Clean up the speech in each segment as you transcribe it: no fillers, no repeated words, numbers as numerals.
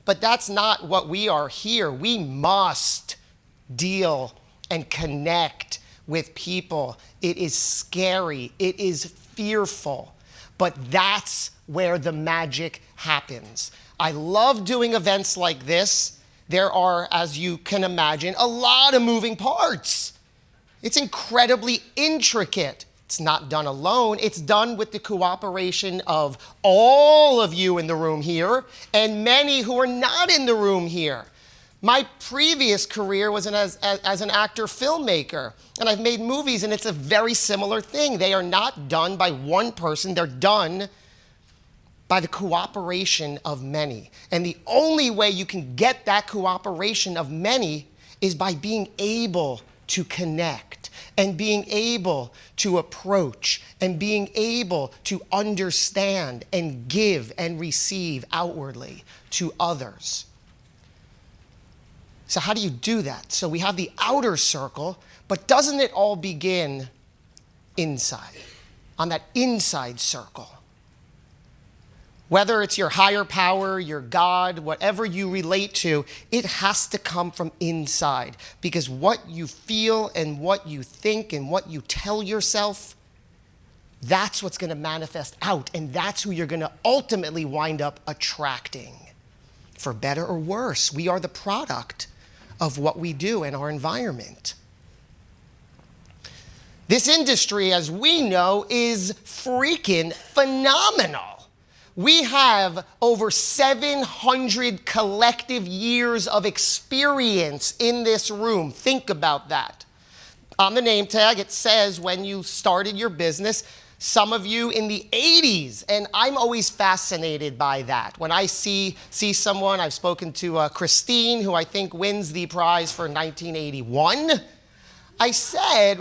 But that's not what we are here. We must deal and connect with people. It is scary. It is fearful. But that's where the magic happens. I love doing events like this. There are, as you can imagine, a lot of moving parts. It's incredibly intricate. It's not done alone. It's done with the cooperation of all of you in the room here and many who are not in the room here. My previous career was as an actor filmmaker, and I've made movies, and it's a very similar thing. They are not done by one person. They're done by the cooperation of many. And the only way you can get that cooperation of many is by being able to connect and being able to approach and being able to understand and give and receive outwardly to others. So how do you do that? So we have the outer circle, but doesn't it all begin inside, on that inside circle? Whether it's your higher power, your God, whatever you relate to, it has to come from inside. Because what you feel and what you think and what you tell yourself, that's what's going to manifest out. And that's who you're going to ultimately wind up attracting. For better or worse, we are the product of what we do in our environment. This industry, as we know, is freaking phenomenal. We have over 700 collective years of experience in this room. Think about that. On the name tag, it says when you started your business, some of you in the 80s, and I'm always fascinated by that. When I see someone, I've spoken to Christine, who I think wins the prize for 1981. I said,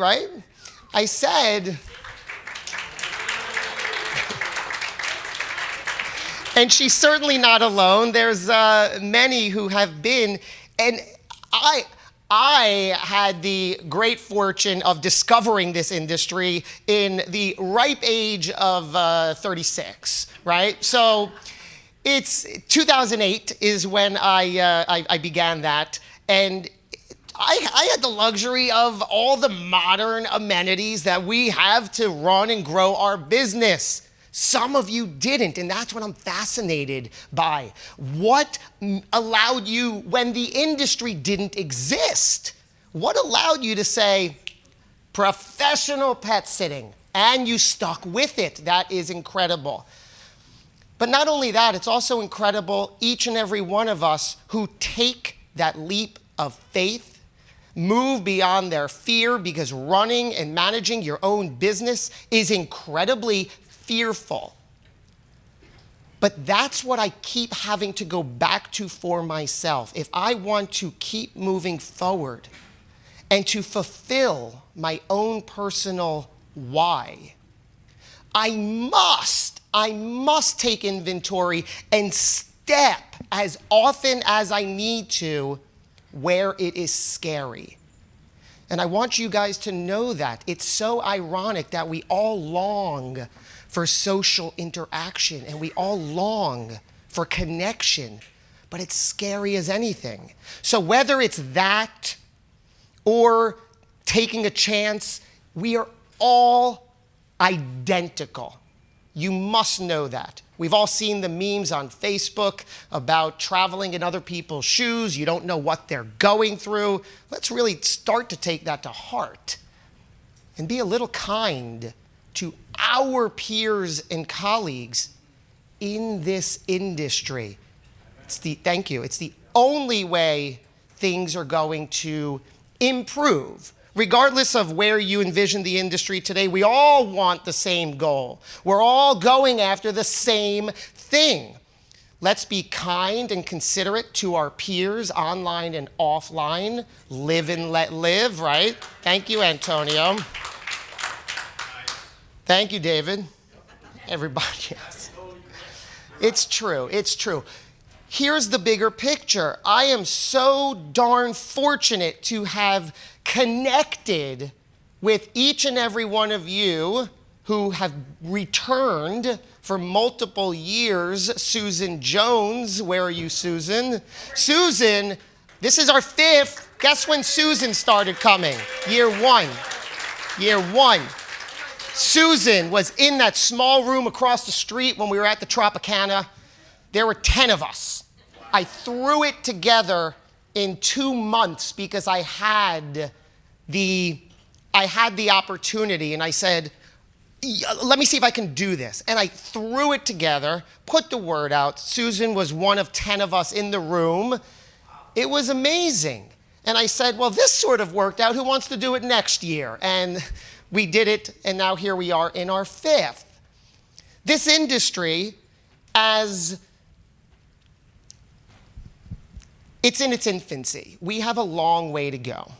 and she's certainly not alone. There's many who have been, and I had the great fortune of discovering this industry in the ripe age of 36, right? So it's 2008 is when I began that, and I had the luxury of all the modern amenities that we have to run and grow our business. Some of you didn't, and that's what I'm fascinated by. What allowed you, when the industry didn't exist, what allowed you to say, professional pet sitting, and you stuck with it? That is incredible. But not only that, it's also incredible, each and every one of us who take that leap of faith, move beyond their fear, because running and managing your own business is incredibly fearful. But that's what I keep having to go back to for myself. If I want to keep moving forward and to fulfill my own personal why, I must take inventory and step as often as I need to where it is scary. And I want you guys to know that. It's so ironic that we all long for social interaction, and we all long for connection, but it's scary as anything. So whether it's that or taking a chance, we are all identical. You must know that. We've all seen the memes on Facebook about traveling in other people's shoes. You don't know what they're going through. Let's really start to take that to heart and be a little kind to our peers and colleagues in this industry. Thank you. It's the only way things are going to improve. Regardless of where you envision the industry today, we all want the same goal. We're all going after the same thing. Let's be kind and considerate to our peers online and offline. Live and let live, right? Thank you, Antonio. Thank you, David. Everybody else. It's true. It's true. Here's the bigger picture. I am so darn fortunate to have connected with each and every one of you who have returned for multiple years. Susan Jones, where are you, Susan? Susan, this is our 5th. Guess when Susan started coming? Year 1. Year 1. Susan was in that small room across the street when we were at the Tropicana. There were 10 of us. I threw it together in 2 months because I had the opportunity, and I said, let me see if I can do this. And I threw it together, put the word out. Susan was one of 10 of us in the room. It was amazing. And I said, well, this sort of worked out. Who wants to do it next year? And we did it, and now here we are in our 5th. This industry, as it's in its infancy, we have a long way to go.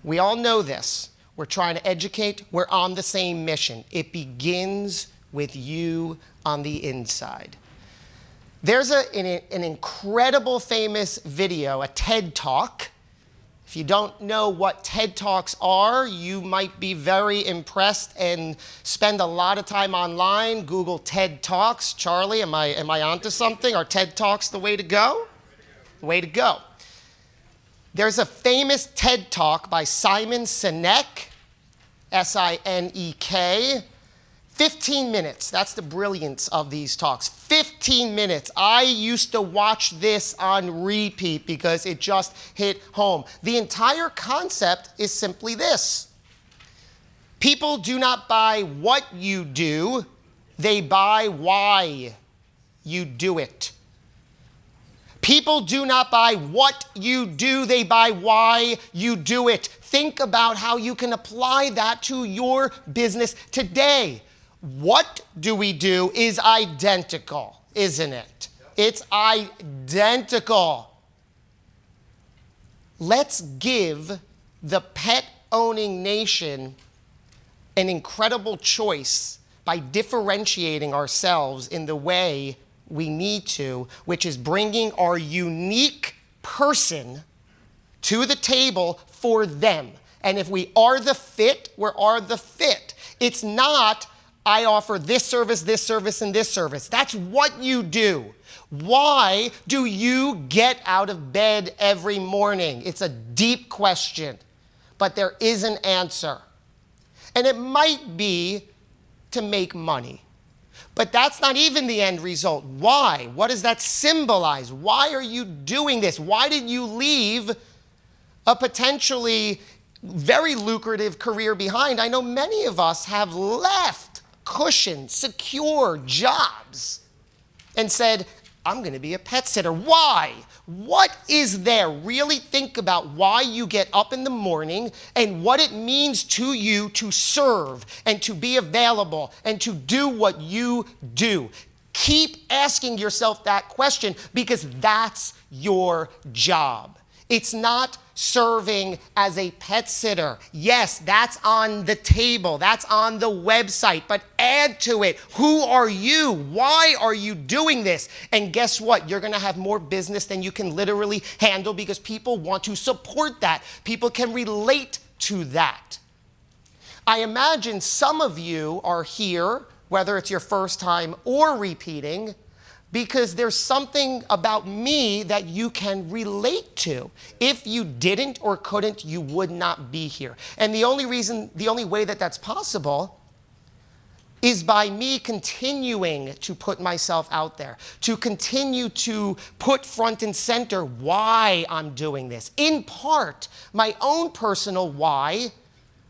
We all know this. We're trying to educate. We're on the same mission. It begins with you on the inside. There's an incredible famous video, a TED Talk. If you don't know what TED Talks are, you might be very impressed and spend a lot of time online. Google TED Talks. Charlie, am I onto something? Are TED Talks the way to go? The way to go. There's a famous TED Talk by Simon Sinek, S-I-N-E-K. 15 minutes. That's the brilliance of these talks. 15 minutes. I used to watch this on repeat because it just hit home. The entire concept is simply this. People do not buy what you do, they buy why you do it. People do not buy what you do, they buy why you do it. Think about how you can apply that to your business today. What do we do is identical, isn't it? It's identical. Let's give the pet-owning nation an incredible choice by differentiating ourselves in the way we need to, which is bringing our unique person to the table for them. And if we are the fit, we are the fit. It's not, I offer this service, and this service. That's what you do. Why do you get out of bed every morning? It's a deep question, but there is an answer. And it might be to make money. But that's not even the end result. Why? What does that symbolize? Why are you doing this? Why did you leave a potentially very lucrative career behind? I know many of us have left cushioned, secure jobs and said, I'm going to be a pet sitter. Why? What is there? Really think about why you get up in the morning and what it means to you to serve and to be available and to do what you do. Keep asking yourself that question because that's your job. It's not serving as a pet sitter. Yes, that's on the table. That's on the website. But add to it, who are you? Why are you doing this? And guess what? You're going to have more business than you can literally handle because people want to support that. People can relate to that. I imagine some of you are here, whether it's your first time or repeating, because there's something about me that you can relate to. If you didn't or couldn't, you would not be here. And the only way that that's possible is by me continuing to put myself out there, to continue to put front and center why I'm doing this. In part, my own personal why,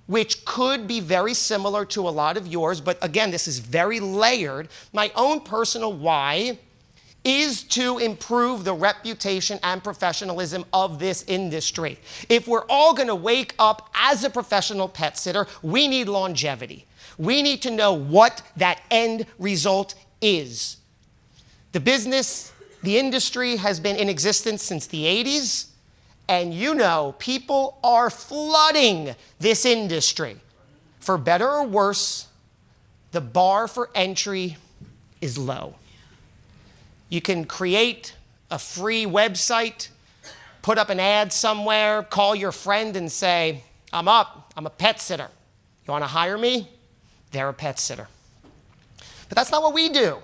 which could be very similar to a lot of yours, but again, this is very layered. My own personal why is to improve the reputation and professionalism of this industry. If we're all going to wake up as a professional pet sitter, we need longevity. We need to know what that end result is. The business, the industry has been in existence since the 80s, and you know, people are flooding this industry. For better or worse, the bar for entry is low. You can create a free website, put up an ad somewhere, call your friend and say, I'm up, I'm a pet sitter. You want to hire me? they're a pet sitter. But that's not what we do.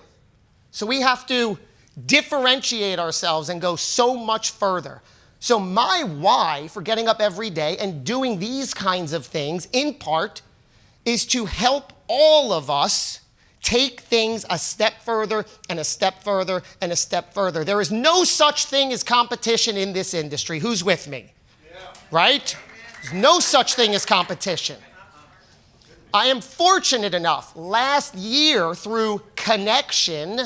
So we have to differentiate ourselves and go so much further. So my why for getting up every day and doing these kinds of things, in part, is to help all of us take things a step further and a step further and a step further. There is no such thing as competition in this industry. Who's with me? Yeah. Right? There's no such thing as competition. I am fortunate enough last year through connection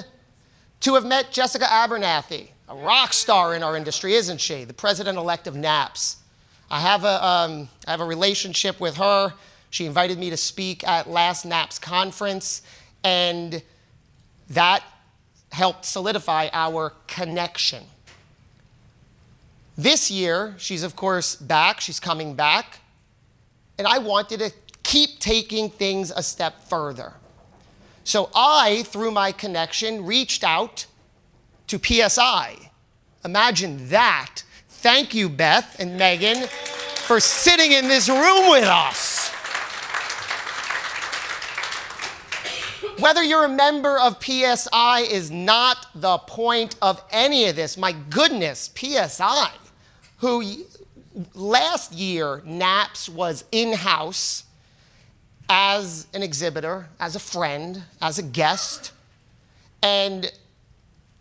to have met Jessica Abernathy, a rock star in our industry, isn't she? The president-elect of NAPS. I have a relationship with her. She invited me to speak at last NAPS conference, and that helped solidify our connection. This year, she's of course back. She's coming back. And I wanted to keep taking things a step further. So I, through my connection, reached out to PSI. Imagine that. Thank you, Beth and Megan, for sitting in this room with us. Whether you're a member of PSI is not the point of any of this. My goodness, PSI, who last year NAPS was in-house as an exhibitor, as a friend, as a guest. And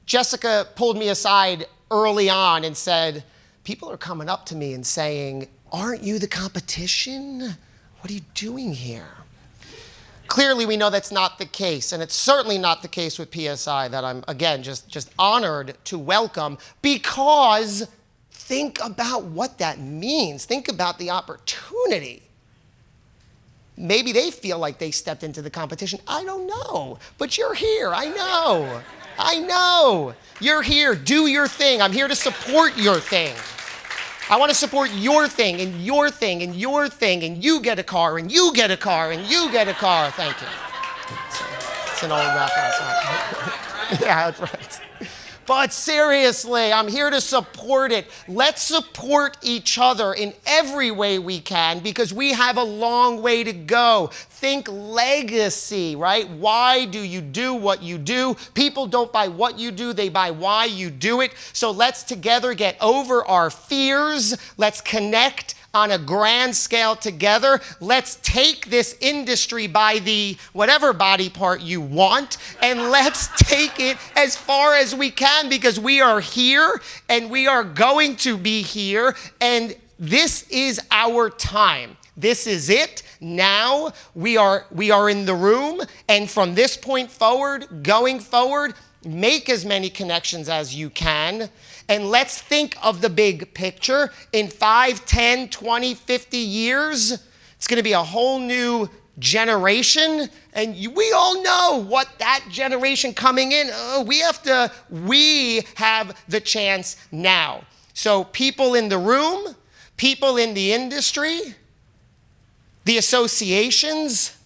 Jessica pulled me aside early on and said, people are coming up to me and saying, aren't you the competition? What are you doing here? Clearly, we know that's not the case, and it's certainly not the case with PSI that I'm, again, just honored to welcome, because think about what that means. Think about the opportunity. Maybe they feel like they stepped into the competition. I don't know. But you're here. I know. I know. You're here. Do your thing. I'm here to support your thing. I want to support your thing and your thing and your thing, and you get a car and you get a car and you get a car. Thank you. It's an old reference. Yeah, that's right. But seriously, I'm here to support it. Let's support each other in every way we can, because we have a long way to go. Think legacy, right? Why do you do what you do? People don't buy what you do, they buy why you do it. So let's together get over our fears. Let's connect on a grand scale together. Let's take this industry by the whatever body part you want, and let's take it as far as we can, because we are here and we are going to be here, and this is our time. This is it. Now we are in the room, and from this point forward, going forward, make as many connections as you can. And let's think of the big picture. In 5, 10, 20, 50 years, it's going to be a whole new generation. And we all know what that generation coming in, we have the chance now. So people in the room, people in the industry, the associations,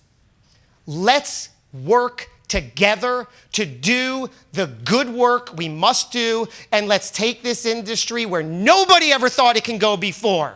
let's work together to do the good work we must do, and let's take this industry where nobody ever thought it can go before.